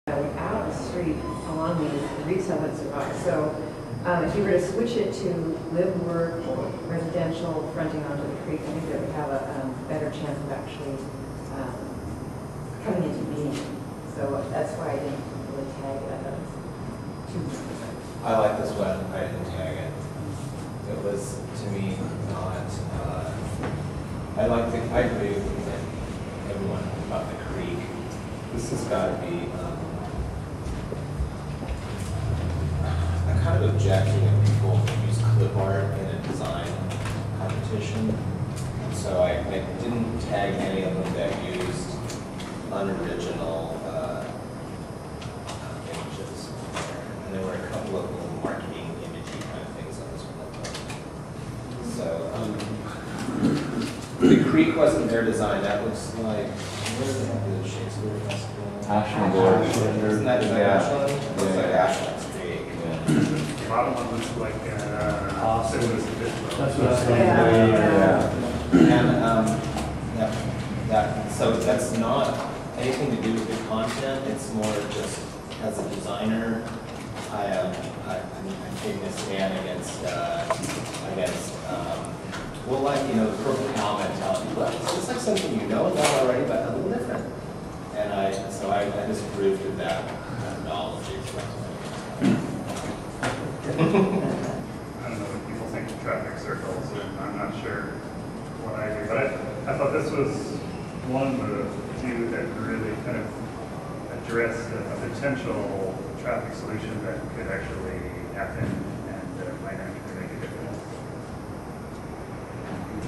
Out the street along these retail would survive. So if you were to switch it to live, work, residential, fronting onto the creek, I think that would have a better chance of actually coming into being. So that's why I didn't really tag it. I thought it was too much. I like this one. I didn't tag it. It was, to me, not. I agree with everyone about the creek. This has got to be. I kind of object to when people use clip art in a design competition. So I didn't tag any of them that used unoriginal images. And there were a couple of little marketing imagey kind of things on this one. So the creek wasn't their design. That looks like, where is it? The Shakespeare Festival? Ashland Gorge. Isn't that design Ashland? It looks like Ashland's Creek. The bottom one looks like Awesome. it was a bit. That's what I was saying. And so that's not anything to do with the content. It's more just as a designer, I'm taking a stand against well, like, you know, the purple cow mentality. Well, it looks like something you know about already, but a little different. And I disapproved of that methodology. I don't know what people think of traffic circles, and I'm not sure what I do. But I thought this was one of the few that really kind of addressed a potential traffic solution that could actually happen and might actually make a difference.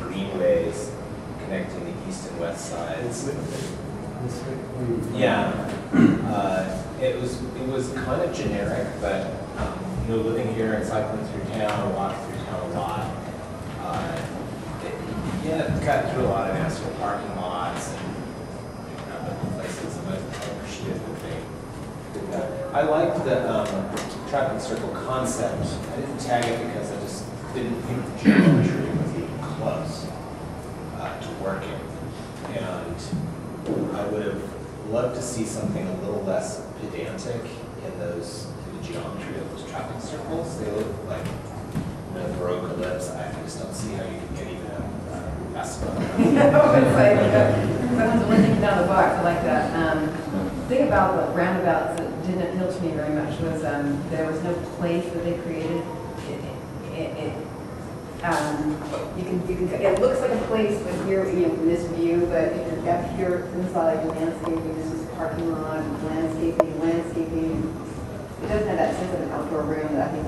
Greenways connecting the east and west sides. Yeah, it was kind of generic, but you know, living here and cycling through town, walking through town a lot. It got through a lot of national parking lots and other places. And I appreciated that they did that. I liked the traffic circle concept. I didn't tag it because I just didn't think the geometry was even close to working. And I would have loved to see something a little less pedantic in the geometry of those traffic circles. They look like, you know, Baroque ellipse. I just don't see how you can get even a festival. No, it's like, someone's only thinking down the box. I like that. The thing about the roundabouts that didn't appeal to me very much was there was no place that they created. It looks like a place when you're, you know, from this view, but if you're up here inside the landscaping, this is parking lot, landscaping. It doesn't have that sense of an outdoor room that I think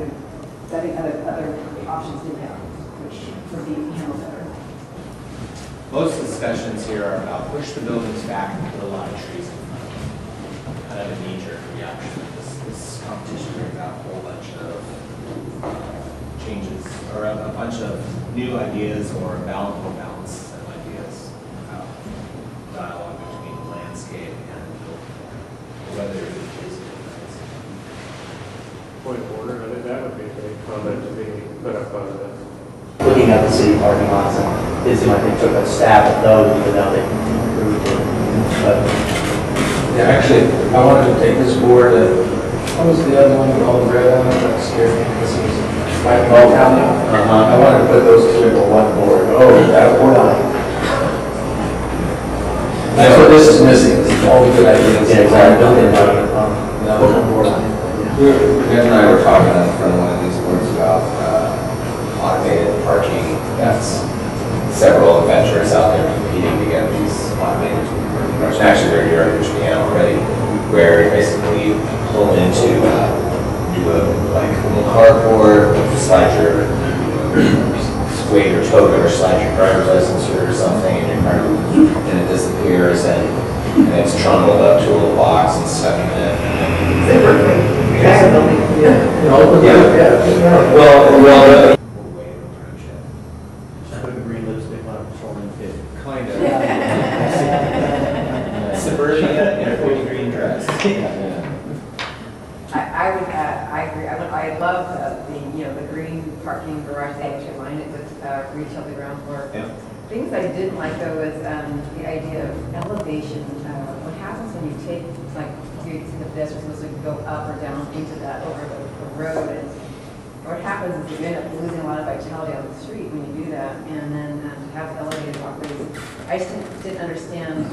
other options do have, which would be handled better. Most discussions here are about push the buildings back and put a lot of trees in front. Kind of a knee-jerk reaction. This competition brings out a whole bunch of changes, or a bunch of new ideas or balance of ideas about dialogue between landscape and whether it is Point of order, I think that would be a great comment to be put up on this. Looking at the city parking lots, and it seemed like they took a stab at those, even though they improved it. But Yeah, actually, I wanted to take this board. What was the other one called? Red on it? That scared me. This was white ball county. I wanted to put those two into one board. Oh, that board. That's what this is missing. It's all the good ideas. yeah, exactly. Don't get about it. Ned and I were talking on the front of one of these boards about automated parking. That's several adventures out there competing to get these automated parking. Actually, they're here in Michigan already, where basically you pull into do a like little cardboard, slide your wave your token or slide your driver's license or something, and your car, and it disappears, and it's trundled up to a little box and stuck in it. Well, way to approach it. Put a green lipstick on a patrolman kid. Kind of. Suburbia in a 40-green dress. I agree. I love the green parking garage. They actually lined it with retail, the ground floor. Yeah. Things I didn't like though was the idea of elevation. What happens when you take, like, streets, and the pedestrians supposed to go up or down into that over the road. And what happens is you end up losing a lot of vitality on the street when you do that. And then to have elevated walkways, I just didn't understand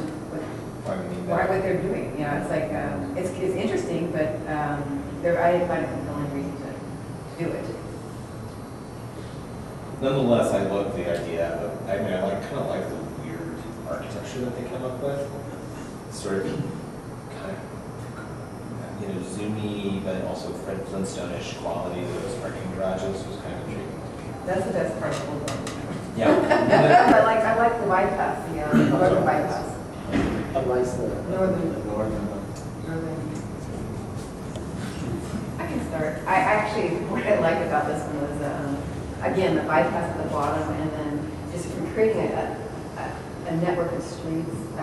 what they're doing. You know, it's like, it's interesting, but I didn't find a compelling reason to do it. Nonetheless, I love the idea of, I mean, I kind of like the weird architecture that they came up with. Sort of kind of, zoomy, but also Fred Flintstone-ish quality of those parking garages was kind of intriguing. That's the best part of the whole Yeah. I like the bypass, the northern bypass. How nice the Northern. I can start. I actually, what I liked about this one was, again, the bypass at the bottom, and then just creating a network of streets with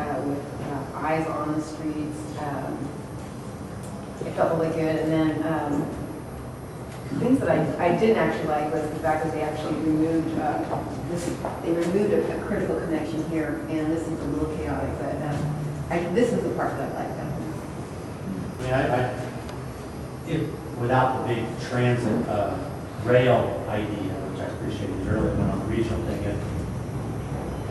eyes on the streets. It felt really good. And then things that I didn't actually like was the fact that they actually removed they removed a critical connection here, and this is a little chaotic. But this is the part that I liked. Without the big transit rail idea, which I appreciated earlier on the regional thing, it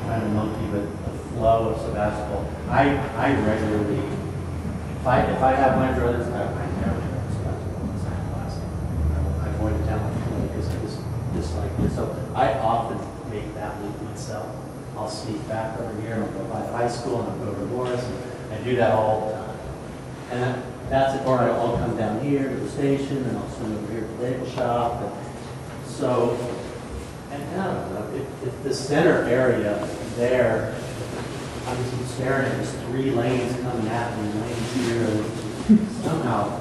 kind of monkey with the flow of Sebastopol. I regularly, if I have my druthers, I never go to Sebastopol in the second class. I avoid the town because I just dislike it. So I often make that loop myself. I'll sneak back over here and I'll go by high school and I'll go to Lois, and I do that all the time. And that's it, or I'll come down here to the station and I'll swing over here to the bagel shop. And so, and I don't know, if the center area there, I'm just staring at these 3 lanes coming at me, lanes here, and somehow,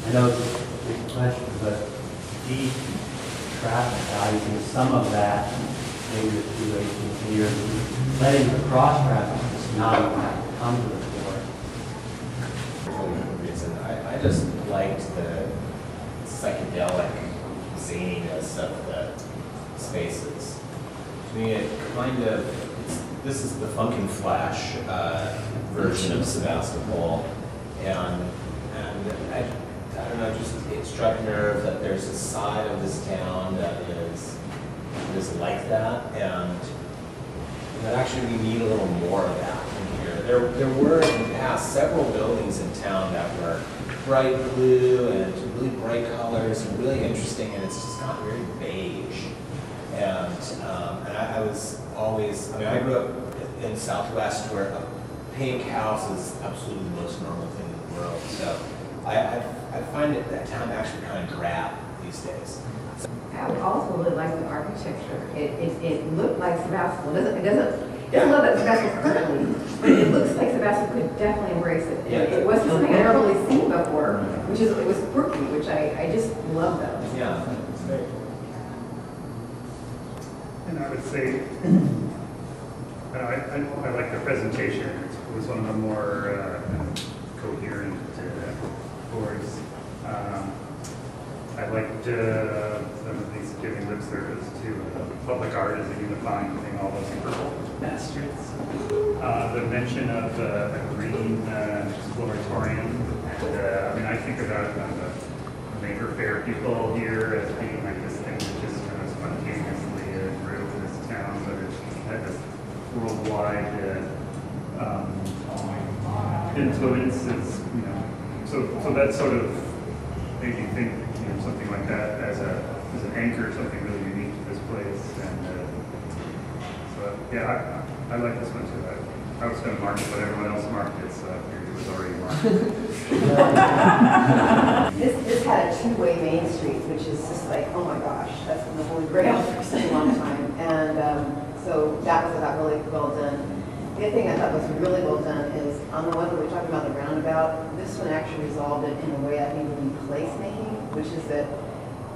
I know it's a big question, but de-trafficizing some of that, maybe the 2 lanes here, letting the cross traffic just not even have to come to the floor. I just liked the psychedelic zaniness of the spaces. To me, it kind of, this is the Funk and Flash version of Sebastopol, and I don't know, just it struck a nerve that there's a side of this town that is like that, and that actually we need a little more of that in here. There were in the past several buildings in town that were bright blue and really bright colors and really interesting, and it's just got very beige. And I was always, I grew up in Southwest where a pink house is absolutely the most normal thing in the world. So I find it that town actually kind of drab these days. I would also really like the architecture. It looked like Sebastopol. It doesn't look like Sebastopol currently, but it looks like Sebastopol could definitely embrace it. Yeah. It wasn't something I'd never really seen before, it was quirky, which I just love those. Yeah, it's great. And I would say, I like the presentation. It was one of the more coherent boards. I liked some of these giving lip service to public art as a unifying thing, all those purple bastards. The mention of a green exploratorium. And, I think about the Maker Fair people here as being like this thing that just kind of spontaneously grew in this town, but it had this worldwide influences, so that sort of made me think, something like that as an anchor, something really unique to this place. And so, yeah, I like this one too. I was going to mark it, but everyone else marked it, so it was already marked. This had a 2-way Main Street, which is just like, oh my gosh, that's been the Holy Grail for such a long time. And so that was really well done. The other thing I thought was really well done is, on the one that we're talking about, the roundabout, this one actually resolved it in a way I think would be placemaking, which is that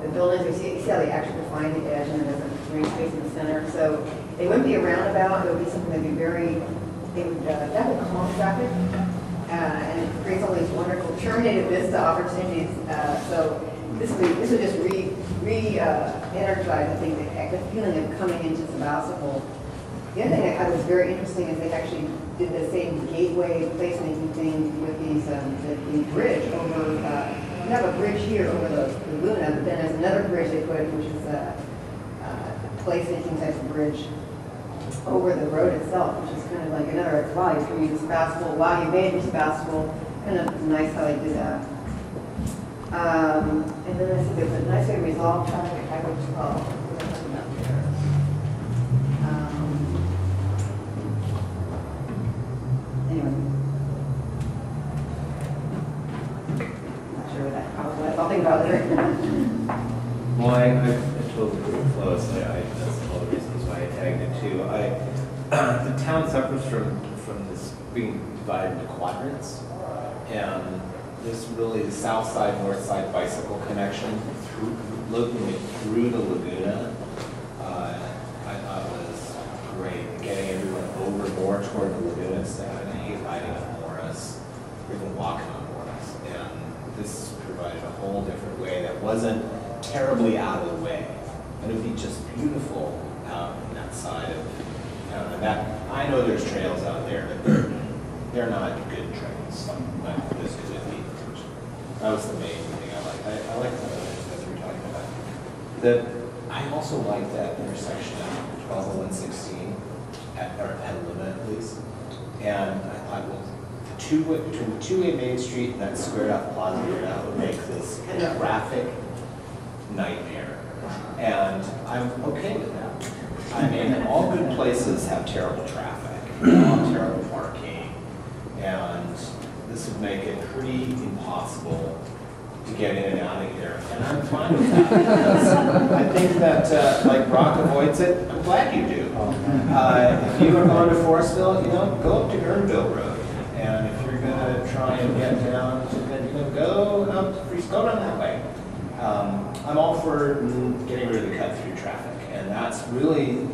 the buildings, you see how they actually define the edge and then there's a green space in the center. So it wouldn't be a roundabout, it would be something that would be it would definitely calm traffic, and it creates all these wonderful terminated vista opportunities. So this would just energize, I think, the feeling of coming into Sebastopol. The other thing I thought was very interesting is they actually did the same gateway placemaking thing with these, the bridge over, we have a bridge here over the Laguna, but then there's another bridge they put, which is a placemaking type of bridge over the road itself, which is kind of like another, wow, you can use Sebastopol, wow, you made Sebastopol, kind of nice how they did that. And then I said there's a nice way to resolve traffic, I would call. Anyway. Not sure what that, I'll think about it later. Well, I totally agree with Lois. That's one of the reasons why I tagged it too. The town suffers from this being divided into quadrants, and this really the south side, north side bicycle connection looking through the Laguna, I thought was great. Getting everyone over more toward the Laguna instead. I hate riding on Morris, or even walking on Morris, and this provided a whole different way that wasn't terribly out of the way, and it would be just beautiful out on that side of town. And that I know there's trails out there, but they're not good trails. But this could be. That was the main thing I liked. I liked the other things that you were talking about. I also liked that intersection of 12 and 116 at limit at least. And I thought, well, between the two-way Main Street and that squared off Plaza, that would make this kind of traffic nightmare. And I'm okay with that. I mean, all good places have terrible traffic, all have terrible parking, and this would make it pretty impossible to get in and out of here. And I'm fine with that. Because I think that, like Brock avoids it, I'm glad you do. If you are going to Forestville, go up to Guerneville Road. And if you're going to try and get down, then go down that way. I'm all for getting rid of the cut-through traffic, and that's really,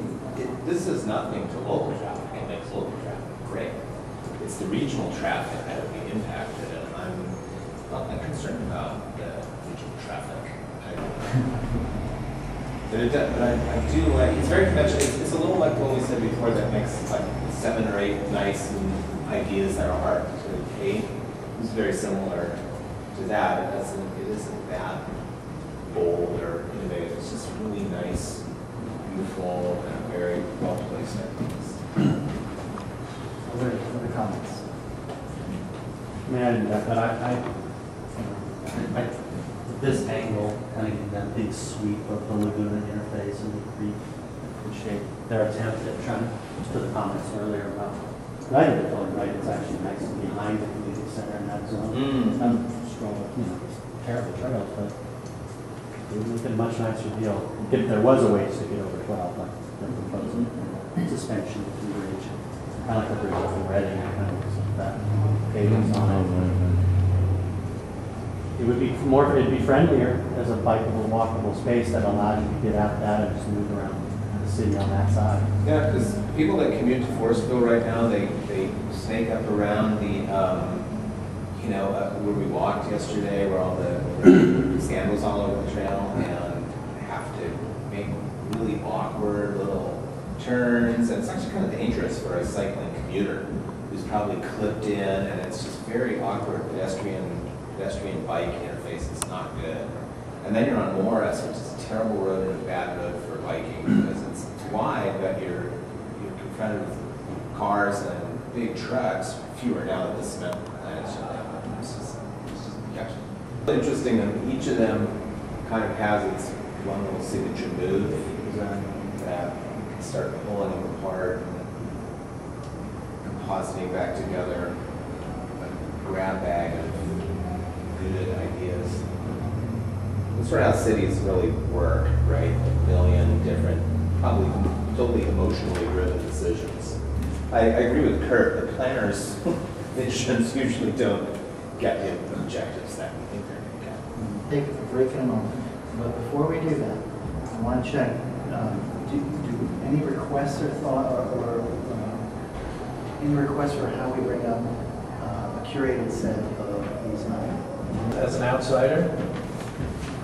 this is nothing to local traffic. It makes local traffic great. It's the regional traffic that would be impacted, and I'm not that concerned about the regional traffic. But I do like, it's very conventional. It's a little like what we said before that makes like 7 or 8 nice ideas that are hard to hate. It's very similar to that. It isn't that bold or innovative. It's just really nice, beautiful, and very well placed ideas. Other comments? I mean, I didn't get that. I this angle, kind of that big sweep of the Laguna interface and the creek shape, their attempt at trying to the comments earlier about, I think they're totally right. It's actually nice to be behind the community center in that zone. I'm scrolling, terrible trails, but it would have been a much nicer deal if there was a way to get over 12, like they're proposing suspension of the bridge. Kind of like a bridge over Reading, kind of that pavings on it. It would be it'd be friendlier as a bikeable, walkable space that allows you to get out that and just move around the city on that side. Yeah, because people that commute to Forestville right now, they snake up around the, where we walked yesterday, where all the scandals all over the trail, and have to make really awkward little turns, and it's actually kind of dangerous for a cycling commuter who's probably clipped in, and it's just very awkward pedestrian-bike interface. It's not good. And then you're on Morris, which is a terrible road and a bad road for biking because it's wide, but you're confronted with cars and big trucks, fewer now that the cement plant is shut down. It's just interesting that each of them kind of has its one little signature move that start pulling them apart and compositing back together a grab bag of good ideas. That's sort of how cities really work, right? A million different, probably totally emotionally driven decisions. I agree with Curt, the planners' visions usually don't get the objectives that we think they're going to get. Take a break in a moment, but before we do that, I want to check, do any requests or thought, or any requests for how we bring up a curated set of these nine? As an outsider,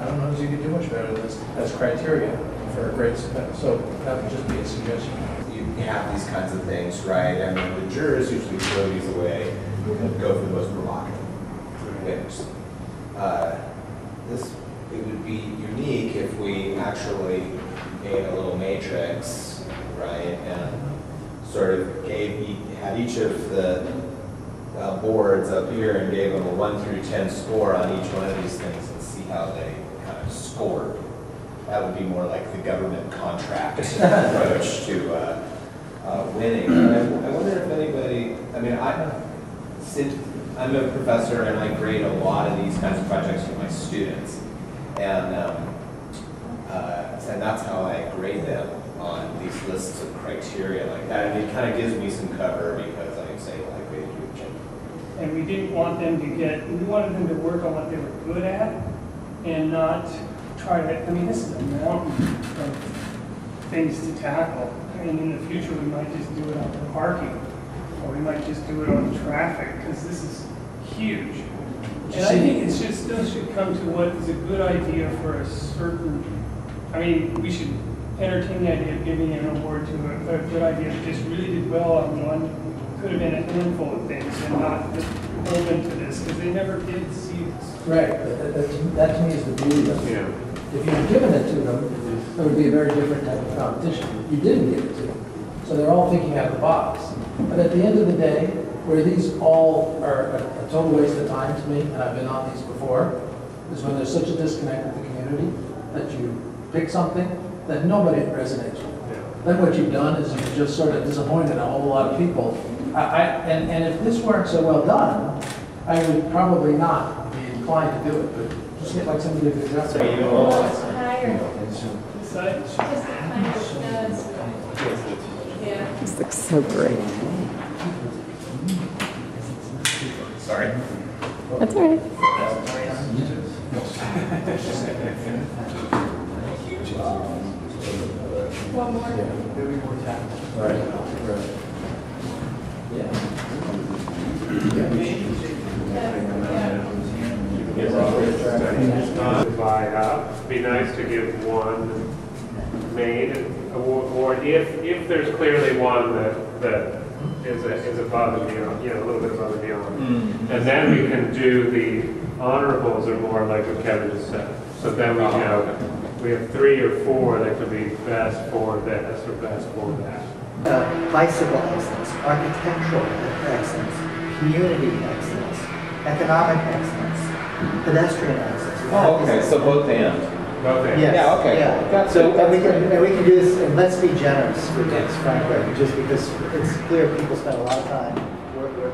I don't know if you could do much better than this as criteria for a great event. So that would just be a suggestion. you have these kinds of things, right? And then the jurors usually throw these away and go for the most provocative winners. It would be unique if we actually made a little matrix, right? And sort of had each of the boards up here and gave them a 1 through 10 score on each one of these things and see how they kind of scored. That would be more like the government contract approach to winning. And I wonder if anybody, I mean, I'm a professor and I grade a lot of these kinds of projects with my students. And that's how I grade them on these lists of criteria like that. And it kind of gives me some cover because I say, well, I graded you a 10. And we didn't want them to we wanted them to work on what they were good at and not try to, I mean, this is a mountain of things to tackle. I mean, in the future, we might just do it on the parking, or we might just do it on traffic, because this is huge. And I think it still should come to what is a good idea for a certain, I mean, we should entertain the idea of giving an award to a good idea that just really did well on one, could have been a handful of things, and not just open to this, because they never did see this. Right, but that to me is the beauty of it. If you had given it to them, it would be a very different type of competition. You didn't give it to them. So they're all thinking out of the box. But at the end of the day, where these all are a total waste of time to me, and I've been on these before, is when there's such a disconnect with the community that you pick something that nobody resonates with. Then what you've done is you've just sort of disappointed a whole lot of people. And if this weren't so well done, I would probably not be inclined to do it, but just get like somebody to do that. Higher. Just the kind of does. Yeah. This looks so great. Sorry. That's all right. One more. Right. Divide up. Be nice to give one main award if there's clearly one that is above and beyond, a little bit above and beyond. And then we can do the honorables are more like what Kevin just said. So then we have 3 or 4 that could be best for this or best for that. Bicycle excellence, architectural excellence, community excellence, economic excellence, pedestrian excellence. Oh, okay, so both and. Both ends. Yes, Yeah, okay. yeah. So and we can do this, and let's be generous with this, frankly, just because it's clear people spend a lot of time working on